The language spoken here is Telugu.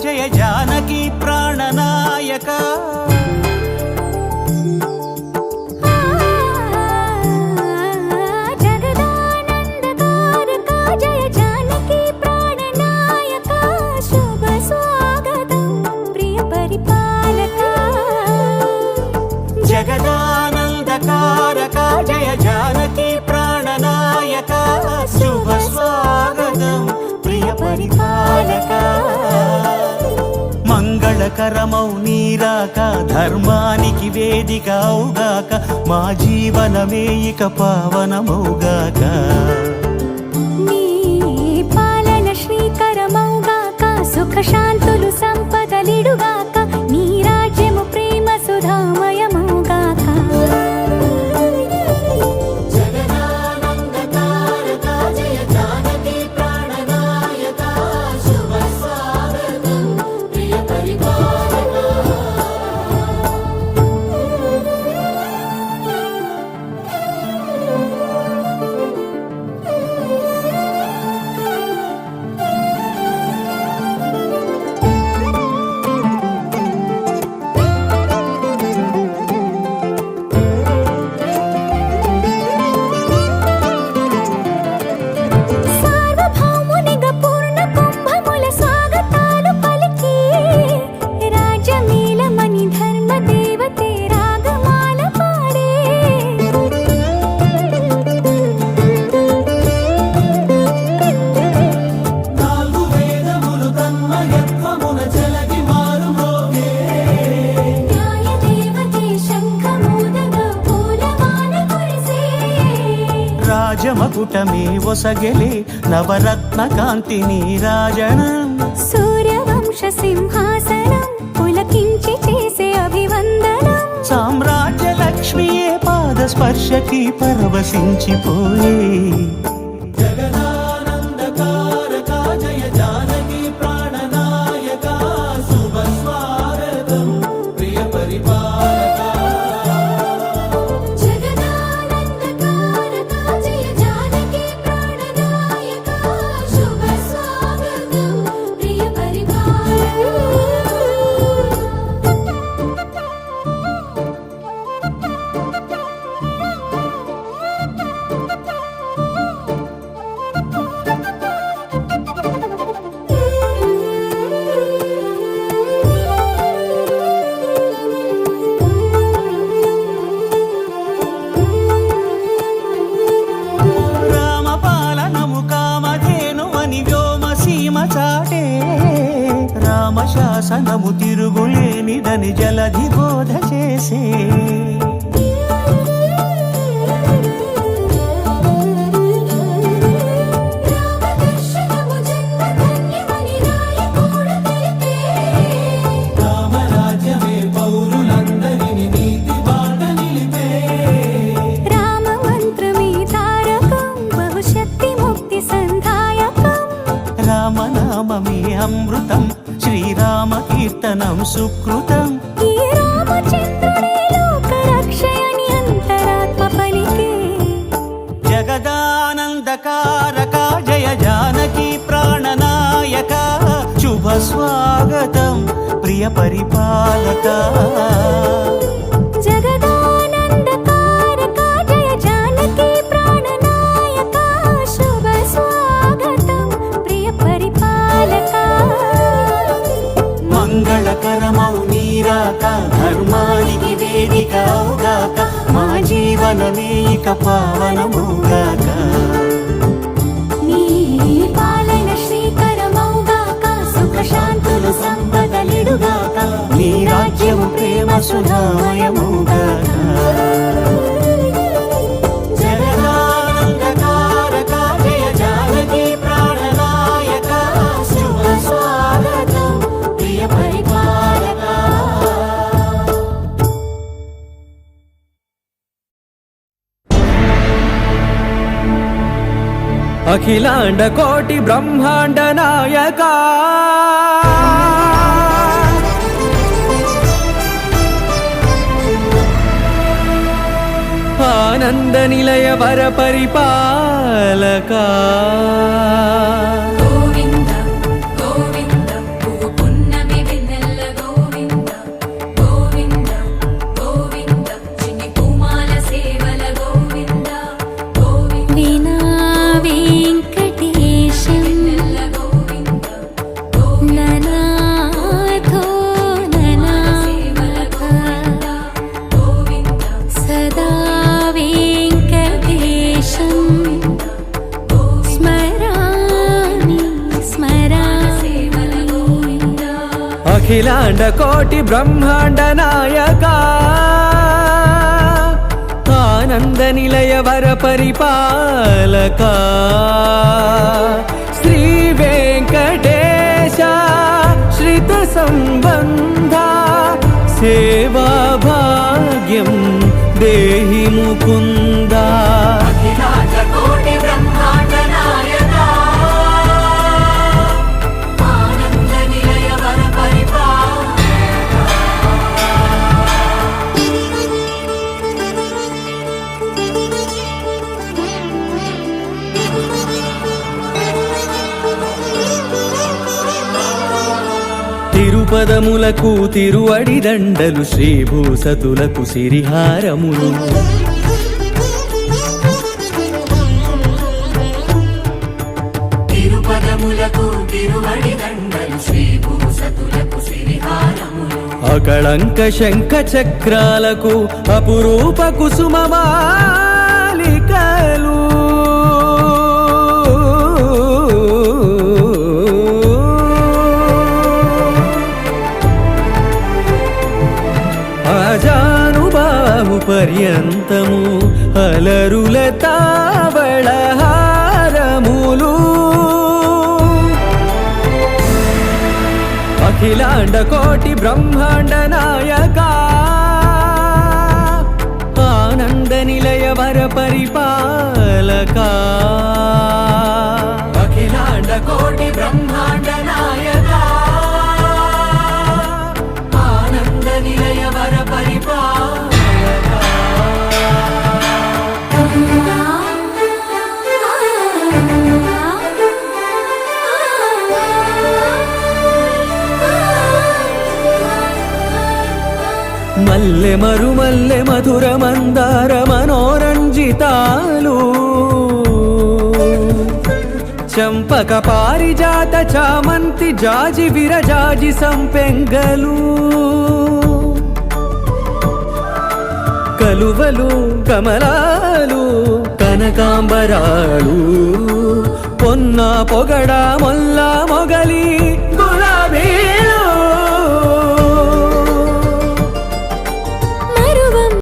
జయ జానకి ప్రాణనాయక జగదానందకారక జయ జానకి ప్రాణనాయక శుభ స్వాగతం ప్రియ పరిపాలక జగదానందకారక జయ జానకి ప్రాణనాయక శుభ స్వాగతం ప్రియ పరిపాలక మంగళకరమౌ నీరాక ధర్మానికి వేదిక అవుగాక మా జీవనమే ఇక పావనమౌగాక నీ పాలన శ్రీకరమౌగాక సుఖ శాంతులు సంపదలిడుగాక నీ రాజ్యము ప్రేమ సుధామయమౌగాక రాజమకుటమే ఒసగెలే నవరత్న కాంతి నీరాజనం సూర్యవంశ సింహాసనం పులకించి చేసే అభివందనం సామ్రాజ్య లక్ష్మియే పాద స్పర్శకి పరవశించిపోయే జగదానందకారక జయ జానకి ప్రాణనాయక శుభ స్వాగతం ప్రియ పరిపాలక చాటే రామశాసనము తిరుగులేనిదని జలధి బోధ చేసే రామరాజ్యమే పౌరులందరినీ నీతి బాట నిలిపే రామ మంత్రమే తారకం బహుశక్తి ముక్తి సంధాయకం రామనామమే అమృతం శ్రీరామ కీర్తనం సుకృతం ఈ రామచంద్రుడే లోక రక్షయని అంతరాత్మ పలికే జగదానందకారక జయ జానకి ప్రాణనాయక శుభ స్వాగతం ప్రియ పరిపాలక జగదానందకారక జయ జానకి ప్రాణనాయక శుభ స్వాగతం ప్రియ పరిపాలక మంగళకరమౌ నీరాక ధర్మానికి వేదిక అవుగాక మా జీవనమే ఇక పావనమౌగాక నీ పాలన శ్రీకరమౌగాక సుఖ శాంతులు సంపదలిడుగాక నీ రాజ్యము ప్రేమ సుధామయమౌగాక జగదానందకారక అఖిలాండ కోటి బ్రహ్మాండ నాయక ఆనంద నిలయ వర పరిపాలక గోవింద గోవింద పువ్వు పున్నమి వెన్నెల గోవింద గోవింద గోవింద చిన్ని కుమాల సేవల గోవింద గోవింద వీణా వెంకటేశం వెన్నెల గోవింద ననాథో ననా సేవల గోవింద గోవింద సదా వెంకటేశం స్మరామి స్మరామి సేవల గోవింద అఖిలాండ కోటి బ్రహ్మాండ నాయక ఆనంద నిలయ వర పరిపాలక శ్రీ వెంకటేశ శ్రిత సంబంధ సేవా భాగ్యం దేహి ముకుంద అఖిలాండ కోటి బ్రహ్మాండ నాయక ఆనంద నిలయ వర తిరుపదములకు తిరువడి దండలు శ్రీభూసతులకు సిరిహారములు తిరుపదములకు తిరువడి దండలు శ్రీభూసతులకు సిరిహారములు అకళంక శంఖ చక్రాలకు అపురూప కుసుమమాలికలు అజానుబాహు పర్యంతము అలరుల తావళహారములు అఖిలాండ కోటి బ్రహ్మాండ నాయక ఆనంద నిలయ వర పరిపాలక అఖిలాండ కోటి బ్రహ్మాండ నాయక ఆనంద నిలయ వర పరిపాలక మల్లె మరుమల్లె మధుర మందార మనోరంజితాలు చంపక పారిజాత చామంతి జాజి విరజాజి సంపెంగలు కలువలు కమలాలు కనకాంబరాలు పొన్న పొగడ మొల్ల